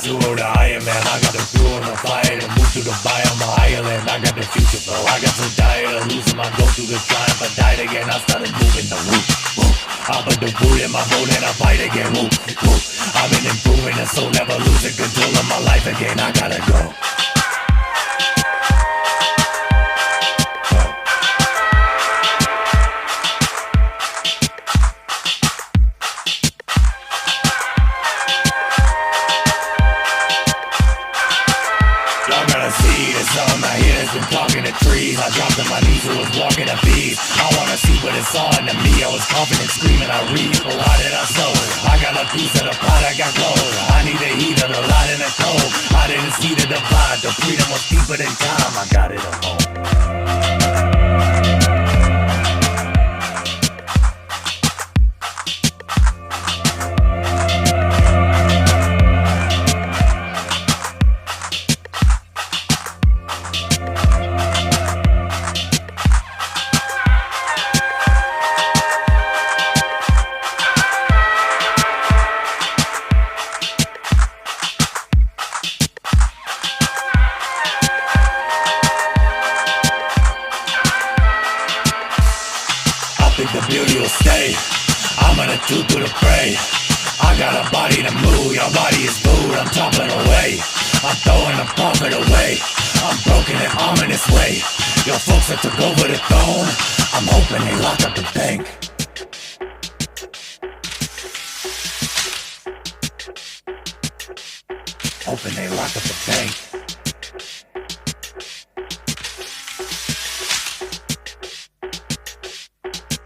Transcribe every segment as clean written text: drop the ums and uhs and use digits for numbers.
sewer to Iron Man. I got the fuel and the fire to move through the biome of Ireland. I got the future flow, I got so tired of losing my go through the triumph. I died again, I started moving the woo, woo. I put the wood in my bone and I fight again, woo, woo. I've been improving and so never losing control of my life again. I gotta go. Talking to trees, I dropped to my knees, who was walking a beat. I wanna see what it's on to me. I was confident, screaming, I read. But why did I sow? I got a piece of the pot, I got gold. I need the heat of the light and the cold. I didn't see the divide, the freedom was deeper than time. I got it at home. I got a body to move, your body is food, I'm toppling away. I'm throwing the profit away. I'm broken and ominous way. Your folks that took over the throne, I'm hoping they lock up the bank. Hoping they lock up the bank.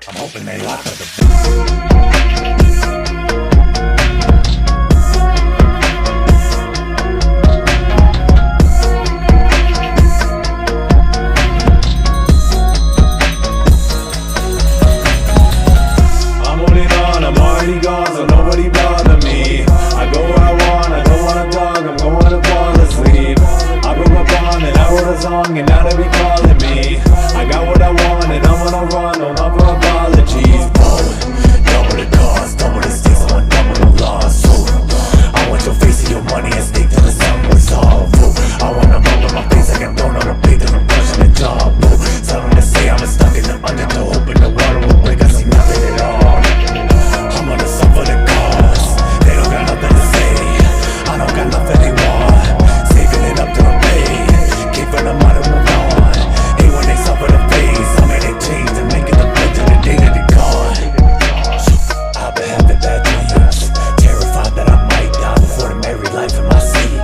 I'm hoping they lock up the bank. So nobody bother me. I go where I want, I don't wanna talk, I'm going to fall asleep. I broke my bond and I wrote a song and now they be calling me. I got what I want and I'm gonna run, no not for apologies. Double the cost, double the stakes, I'm a double the loss. I want your face and your money and stick till the sun was off. I wanna bump in my face like I'm thrown on a plate till I'm crushing the job. Something to say, I'm stuck in the undertow, hoping the water will break, I see nothing at all. I'm gonna suffer the cost. They don't got nothing to say. I don't got nothing they want. Saving it up to the pain. Keeping them out of the on. Hey, when they suffer the face, I made it change and make it the best to the day that they gone. I've been having bad dreams, terrified that I might die before the married life in my sleep.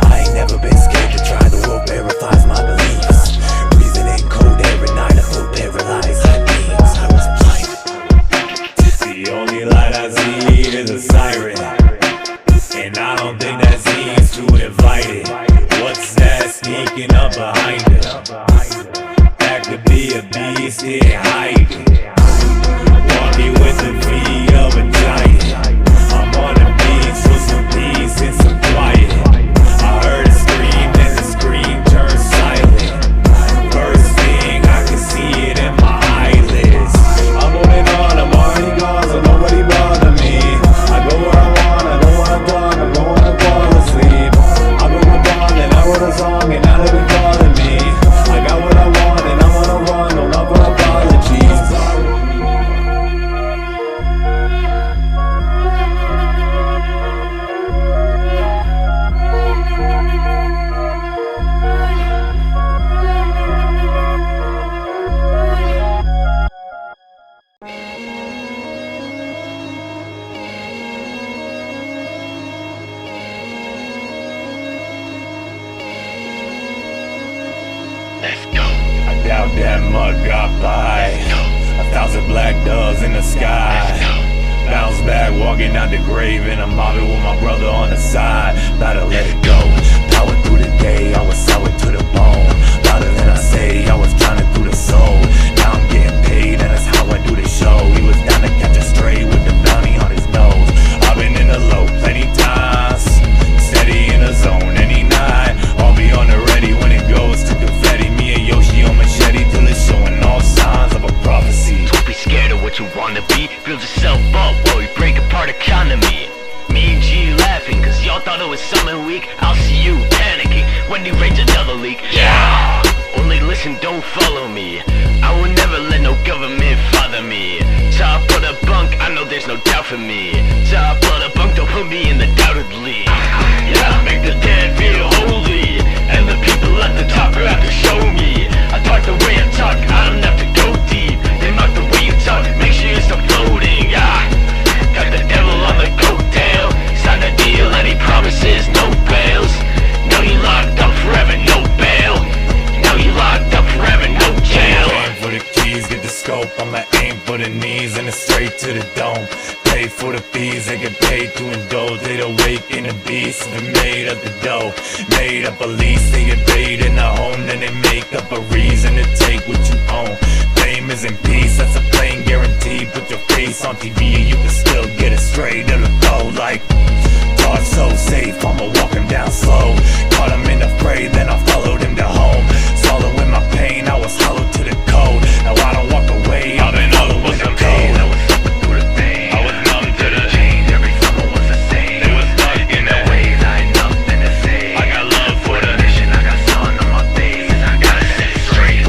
I ain't never been scared to try. The world verifies my beliefs. Breathing in cold air at night, I feel paralyzed. I dreams, I was blind. The only light I see is a siren, and I don't think that seems too inviting. What's that sneaking up behind it? That could be a beast here hiding, walking with the feet of a giant. I'm on the beach with some peace and some quiet. I heard a scream and the scream turned silent. First thing I can see it in my eyelids. I'm moving on, I'm already gone, so nobody bother me. I go where I want, I don't wanna talk, I'm going to fall asleep. I broke my bond and I wrote a song and now they've been calling me. I got what I want and I'm gonna run, no not for apologies. Let's go. I doubt that mud got by. 1,000 black doves in the sky. Bounce back, walking out the grave, and I'm mobbing with my brother on the side. Gotta let it go. Power through the day, I was sour to the bone. Louder than I say, I was drowning through the soul. Now I'm getting paid, and that's how I do the show. He was down to catch a stray with the bounty on his nose. I've been in the low plenty times, steady in the zone any night. I'll be on the ready when it goes to confetti. Me and YOSHi on machete till it's showing all signs of a prophecy. Don't be scared of what you wanna be. Build yourself up while we break apart economy. Me and G laughing, cause y'all thought it was something we there's no doubt for me. Top of the bunk, don't put me in the doubtedly. Yeah, make the dead feel holy, and the people at the top are have to show me. I talk the way I talk, I don't have to go deep. They mock the way you talk, make sure you're still floating. Got the devil on the coattail, sign a deal and he promises no bails. Now you locked up forever, no bail. Now you locked up forever, no jail. Aim for the keys, get the scope, I'ma aim for the knees and it's straight to the dome. Pay for the fees, they get paid to indulge. They'd awaken the beast, they made up the dough. Made up a lease, they get paid in a home. Then they make up a reason to take what you own. Fame is in peace, that's a plain guarantee. Put your face on TV and you can still get it straight to the flow. Like, thought so safe, I'ma walk him down slow. Caught him in the fray, then I followed him to home. Swallowing my pain, I was hollow to the code. Now I don't walk away, I've been following the code. I was suffering through the pain, I was numb to the change. Every summer was the same. They was stuck in the waves, I ain't nothing to say. I got love for the mission, I got sun on my face. I gotta set it straight.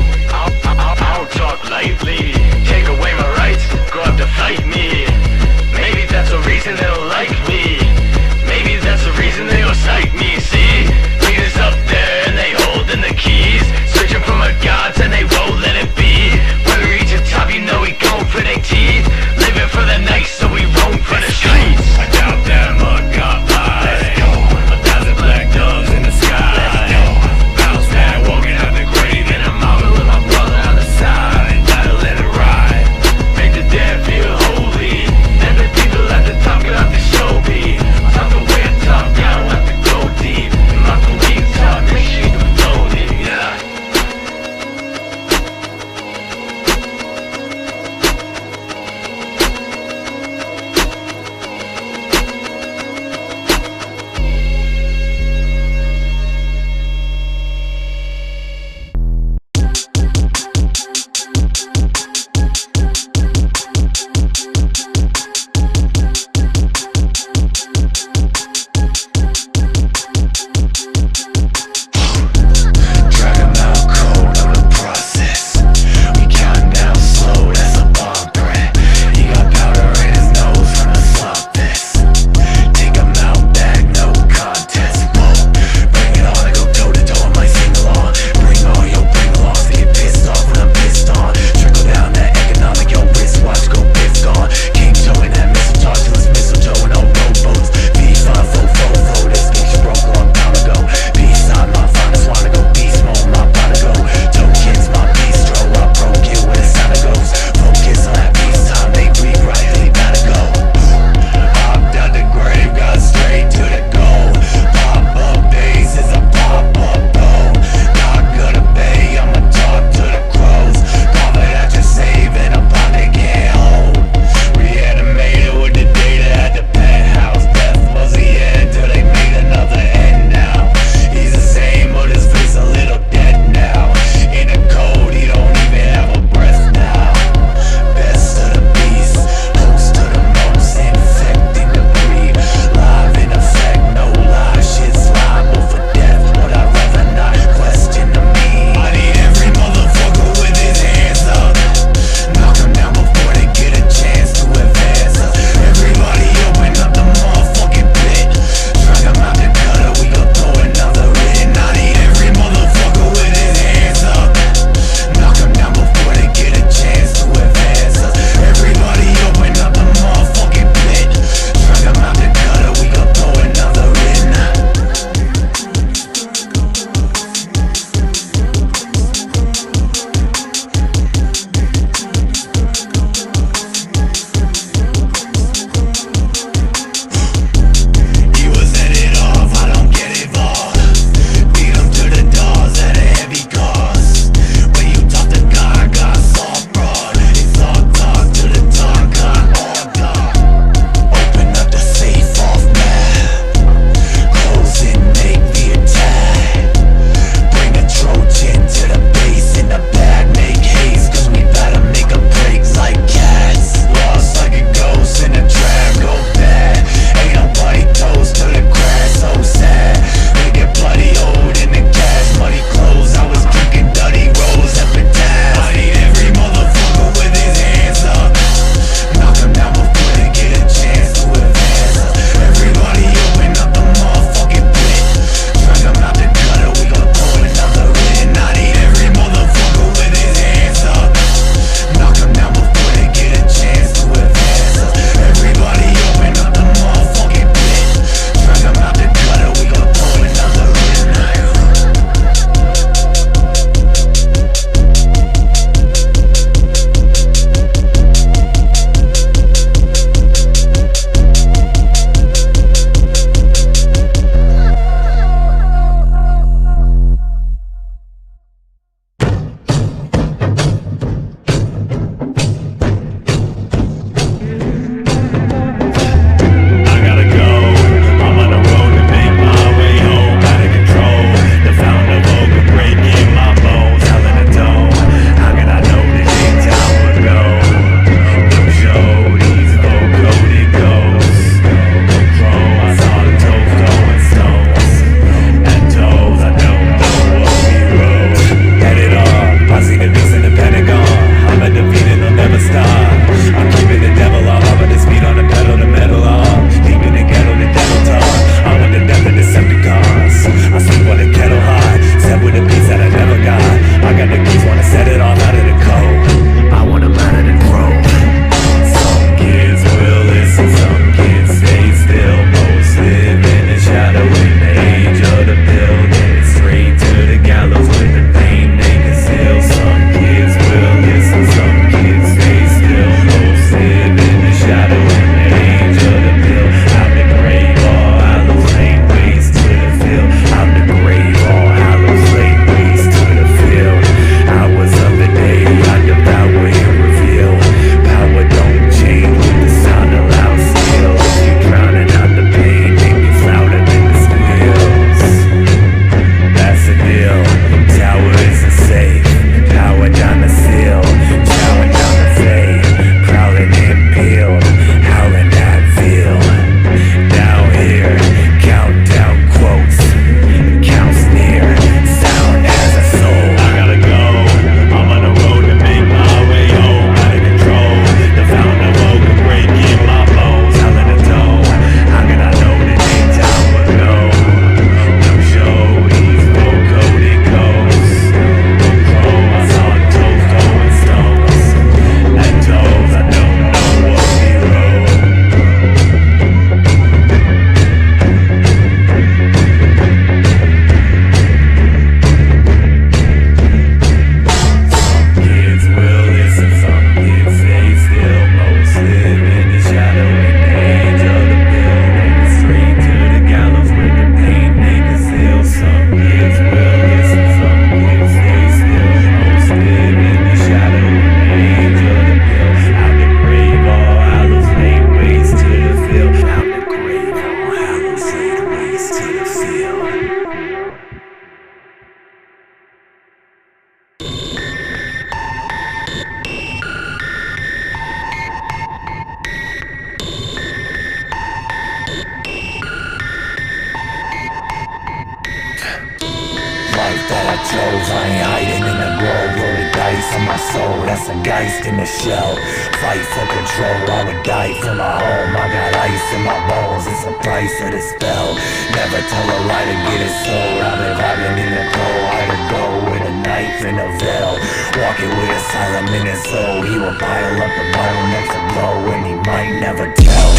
soul, that's a geist in the shell. Fight for control, I would die for my home. I got ice in my bones, it's the price of the spell. Never tell a lie to get it sold. I've been vibing in the cold, I could go with a knife and a veil. Walking with asylum in his soul. He will pile up the Bible next to blow, and he might never tell.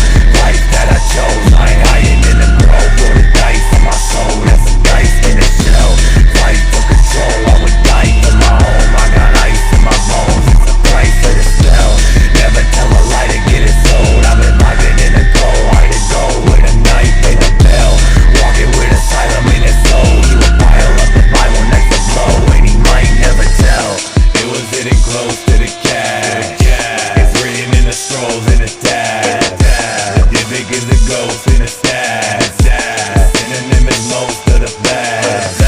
Life that I chose, I ain't hiding in the grove. Roll the dice for my soul, that's a geist in the shell. Fight for control, I would die for my home. I got ice in my bones, it's the price of the spell. Never tell a lie to get it sold. I've been vibing in the cold, I to go with a knife and a bell. Walking with asylum in his soul. He would pile up the Bible next to blow, and he might never tell. It was hitting close to the cash. It's written in the scrolls and the tabs. You think it's a ghost in the stats. Synonym is most of the best.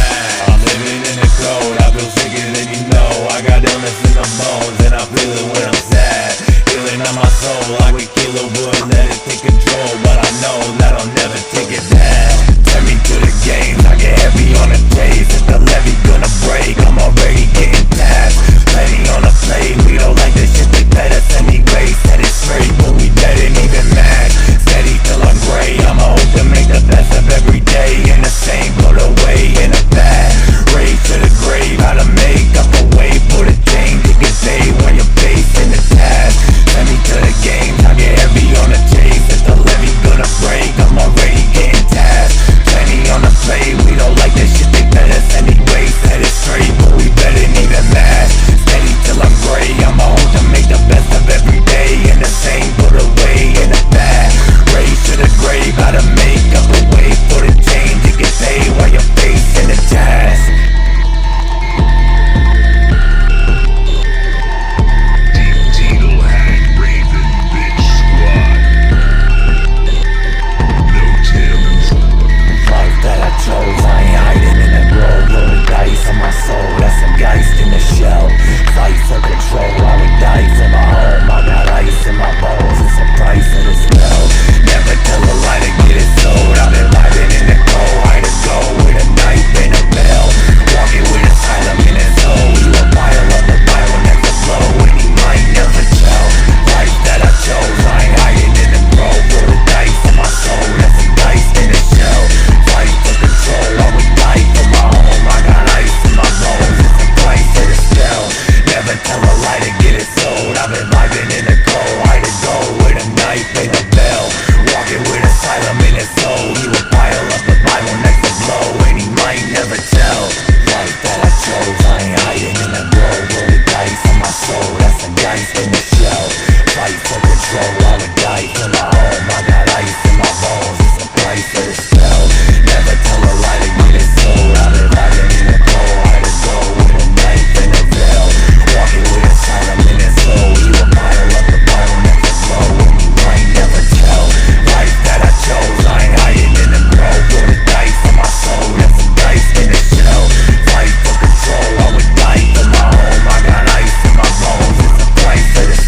I'm living in the cold, I feel sicker than you know. I got illness in the bones and I feel it when I'm sad. Healing on my soul, I would kill a wood, let it take control. But I know that I'll never take it back. Send me to the games, I get heavy on the days. If the levee gonna break, I'm already getting tapped. Plenty on the plate, we don't like this shit, they bet us anyway. Set it straight, but we didn't even match. Steady till I'm gray, I'ma hope to make the best of every day. In the same, put away in the bad. Race to the grave, how to make up a way for the change. You can say when you're facing the task. Send me to the games, I get heavy on the chase. If the levee gonna break, I'm already getting tasked. Plenty on the plate, we don't like this shit, they bet us anyway. Set it straight, but we didn't even match. Steady till I'm gray, I'ma hope to make the best of every day. In the same, put away in the bad. Race to the grave, how to make up a way for the change. You can say while you're facing the task. Needle Hack Raven Bitch Squad. No Tims. Life that I chose, I ain't hiding in the grove. Roll the dice on my soul, that's a geist in the shell. Fight for control, I would die for my home. I got ice in my bones, it's the price of the spell. Never tell a lie to get it sold. I've been vibing in the cold, I to go with a knife and a bell. Walking with asylum in his soul. He will pile up the Bible next to blow, and he might never tell. Life that I chose, I ain't hiding in the grove. Roll the dice on my soul, that's a geist in the shell. Fight for control, I would die for my home. I got ice in my bones, it's the price of the spell. Never tell a lie to get it sold. I've been vibing in the cold, I to go with a knife and a bell. Walking with asylum in his soul. He would pile up the Bible next to blow, and he might never tell. Life that I chose, I ain't hiding in the grove. Roll the dice on my soul, that's a geist in the shell. Fight for control, I would die for my home. I got ice in my bones, it's the price of the spell. Never tell a lie to get it sold. I've been vibing in the cold, I to go with a knife and a veil. Walking with asylum in his soul. He will pile up the Bible next to blow, and he might never tell. Life that I chose, I ain't hiding in the grove. Roll the dice on my soul, that's a geist in the shell. Fight for control, I would die for my home. I got ice in my bones, it's the price of the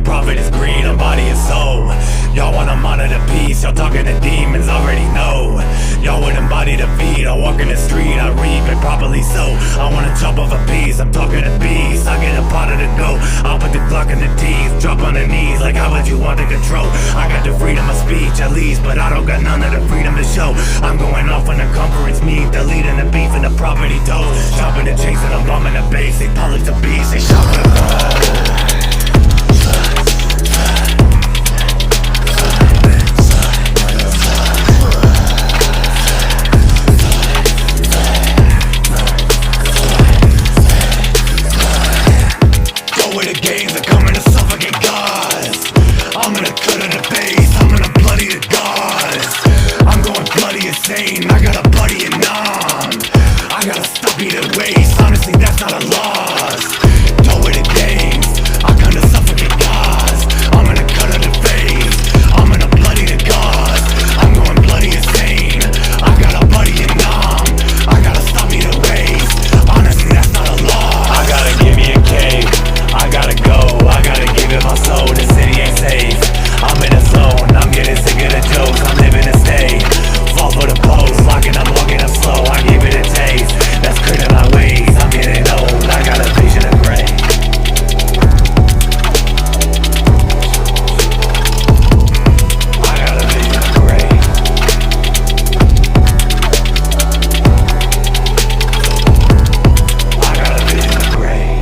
prophet is green on body and soul. Y'all wanna monitor peace, y'all talking to demons, already know. Y'all would embody defeat, I walk in the street, I reap it properly so. I wanna chop off a piece, I'm talking to beast. I get a pot of the go, I'll put the Glock in the teeth. Drop on the knees, like how would you want to control? I got the freedom of speech at least, but I don't got none of the freedom to show. I'm going off when the conference meet, the lead and the beef and the property toes. Chopping the chase and I'm bombing the base, they polish the beast, they shop for the gold. I got a buddy and I gotta stop eating waste. Honestly, that's not a loss. Go with the games. I kinda suffocate gods. I'm gonna cut of the face. I'm gonna bloody the gods. I'm going bloody insane. I got a buddy and I gotta stop eating waste. Honestly, that's not a loss. I gotta give me a cave. I gotta go. I gotta give it my soul. The city ain't safe. I'm in a zone. I'm getting sick of the jokes. I'm living to stay. Fall for the post, locking, I'm walking up slow. I give it a taste, that's cleaning my ways. I'm getting old, I got a vision of gray. I got a vision of gray. I got a vision of gray.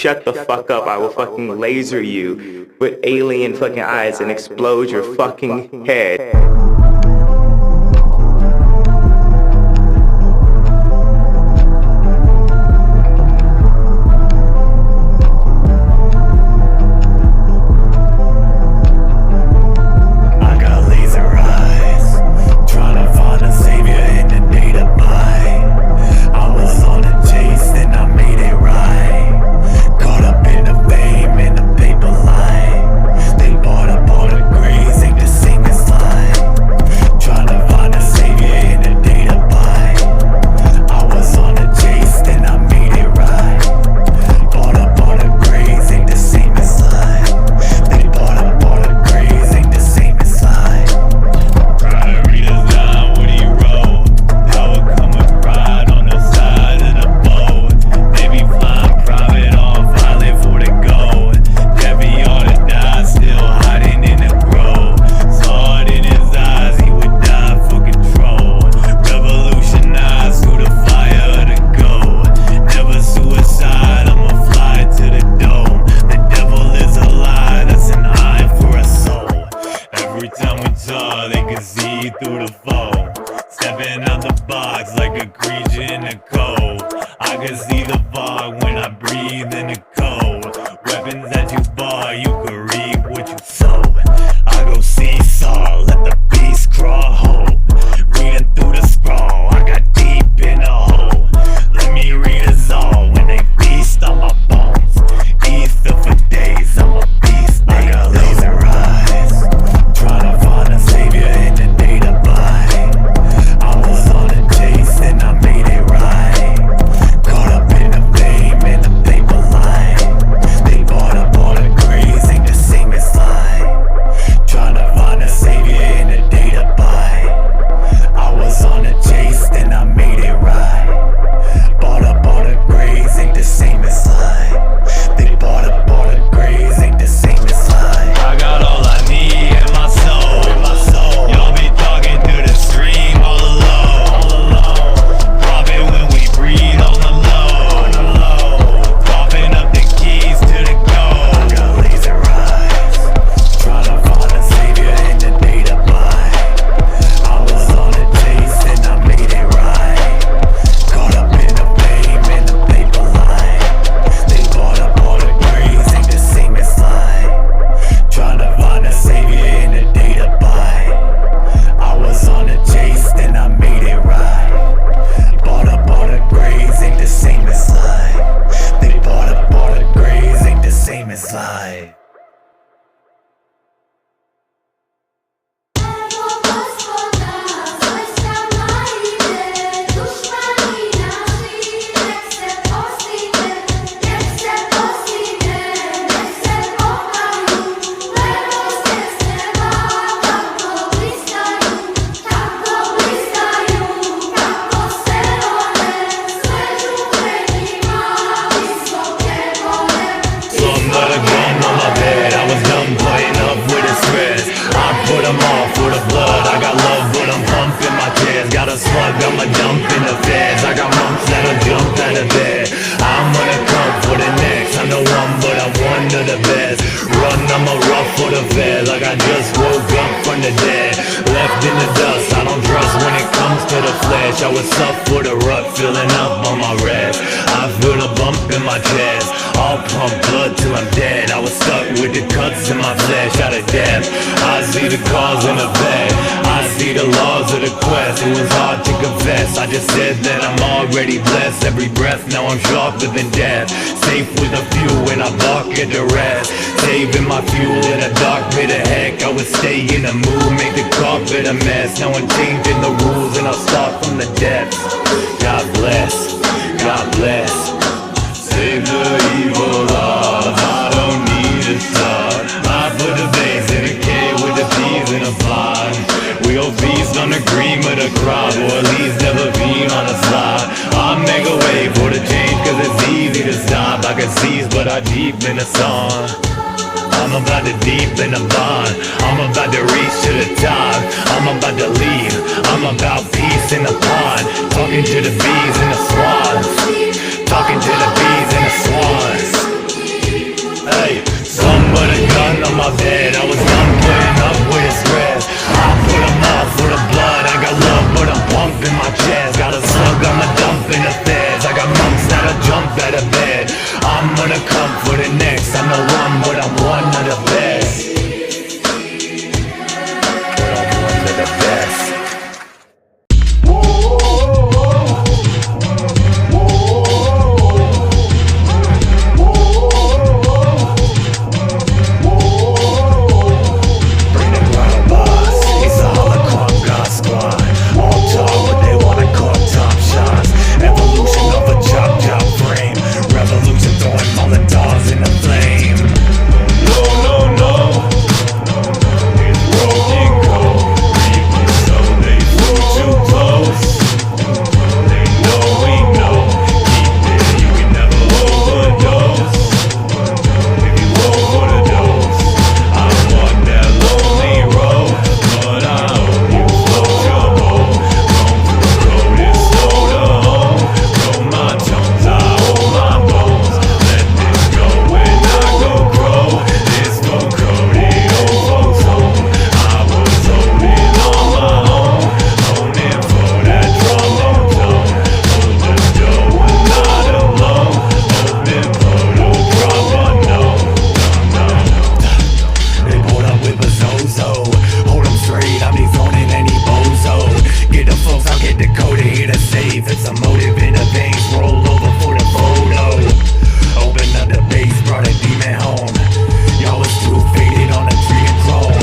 shut the fuck up. I will fucking laser you with alien fucking eyes and explode your fucking head. Talking to the bees and the swans. about jazz. Got a slug, I'ma dump in the feds. I got monks that'll jump out of bed. I'm gonna come for the next. I'm the one, but I'm one of the best. But I'm one of the best. Bring the Grotto Bots. It's a holocron god squad. All talk, but they wanna call top shots. Evolution of a chop frame. Revolution throwing Molotovs in the flame. No, no, no. It's broken code. People so they flew too close. They know we know. Keep it, you can never overdose. If you over the dose, I want that lonely road. But I hope you float your boat. Roam through road is slow to home. Roll my tones, I hold my bones. Let this go when I go grow. This Vocoded folks home. I was holding on my own. Holding for that trombone tone. Hold the dough when not alone. Hoping for the drop unknown. They pulled up with a Zozo. Hold 'em straight, I'm dethroning any bozo. Get the folks, I'll get decoded here to save. It's a motive in the veins, roll over for the photo. Open up the base, brought a demon home. Y'all was too faded on a tree and chrome.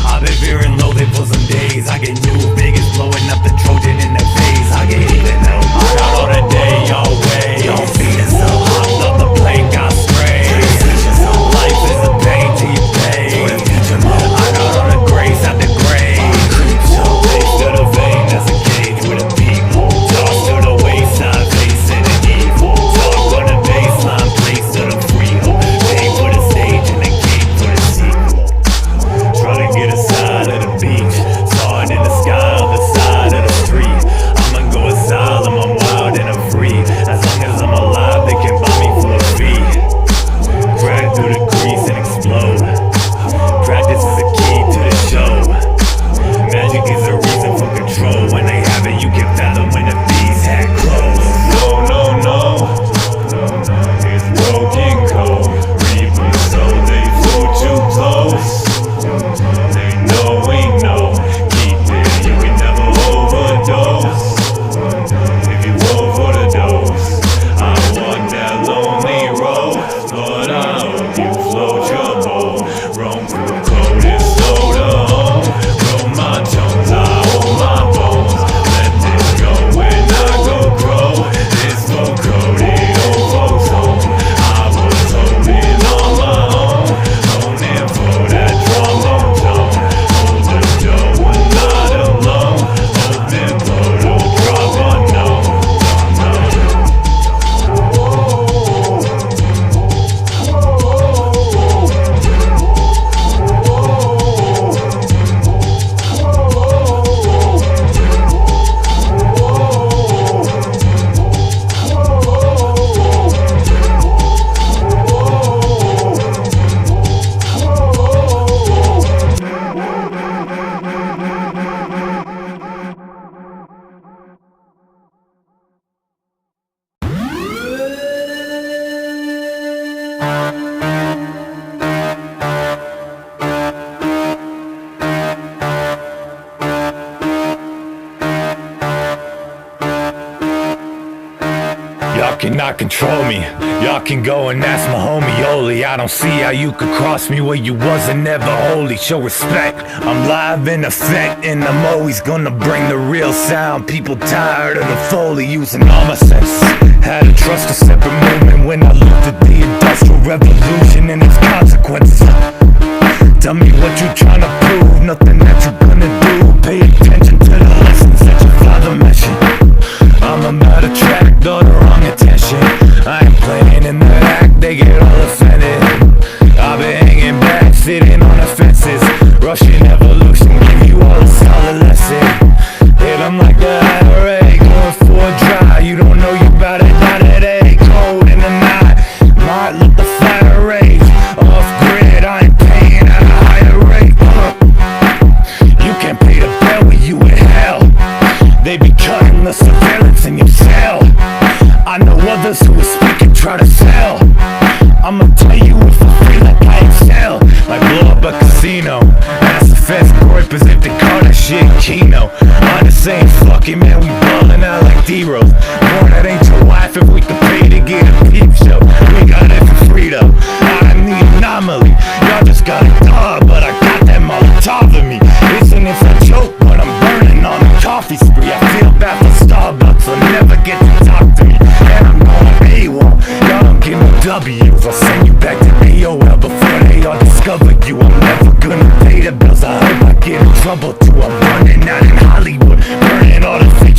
I've been fearing loathing for some days. I get new Vegas blowing up the Trojan in the face. I get even though I got all the day, y'all way. Y'all feet is so hot, up the plane got sprayed. Life is a pain till you pay. I got all the grace out the grave. Face to the vein, that's a cage with a people. Toss to the wayside, facing an evil. Talk on the baseline, place to the freehold. Pay for the stage and the gate for the sequel. Try to get aside of the beach. Saw it in the sky on the side of the street. I'ma go asylum, I'm wild and I'm free. As long as I'm alive, they can buy me for a fee. Drag through the crease and explode. Practice is a key to the show. Magic is a reason for control. When they have it, you can fathom when the bees had clothes. No, no, no. It's broken code. Reapers so they flew too close. They know we know. Keep it, you can never overdose. If you over the dose, I want that lonely road. But I hope you float your boat. Roam through code is slow to home. Roll my tones, I hold my bones. Let this go when I go grow. This Vocoded folks home. I was holding on my own. Holding for that trombone tone. Hold the dough when not alone. Hoping for the drop unknown. Y'all cannot control me. Y'all can go and ask my homie Oli. I don't see how you could cross me where you wasn't ever holy. Show respect, I'm live in effect, and I'm always gonna bring the real sound. People tired of the Foley, using all my senses. Had to trust a separate movement when I looked at the Industrial Revolution and its consequences. Tell me what you tryna prove, nothing that you gonna do. Pay attention to the lessons that your father mentioned. I'm about to track, though the wrong attention. I ain't playing in the act, they get all offended. I've been hanging back, sitting on the fences. Russian evolution, give you all a solid lesson. Hit 'em like the IRA, going for a drive. You don't know you bout it, not today. Cold in the night, might let the fire rage. Off grid, I ain't paying at a higher rate. You can't pay the bill when you the surveillance in your cell. I know others who will speak and try to sell. I'ma tell you if I feel like I excel. Like blow up a casino, ask the feds grip as if they call that shit Keno. I'm just saying fuck it man, we ballin' out like D-Rose. Boy, that ain't your wife if we can pay to get a peep show. We got it for free though, I need anomaly. Y'all just got a dog, but I got that Molotov in me. Listen if I choke, but I'm burning on a coffee spree. I feel bad for Starbucks, so never get to talk to me. And I'm going AWOL, y'all don't get no W's. I'll send you back to AOL before they all discover you. I'm never gonna pay the bills, I hope I get in trouble too. I'm running out in Hollywood, burning all the fake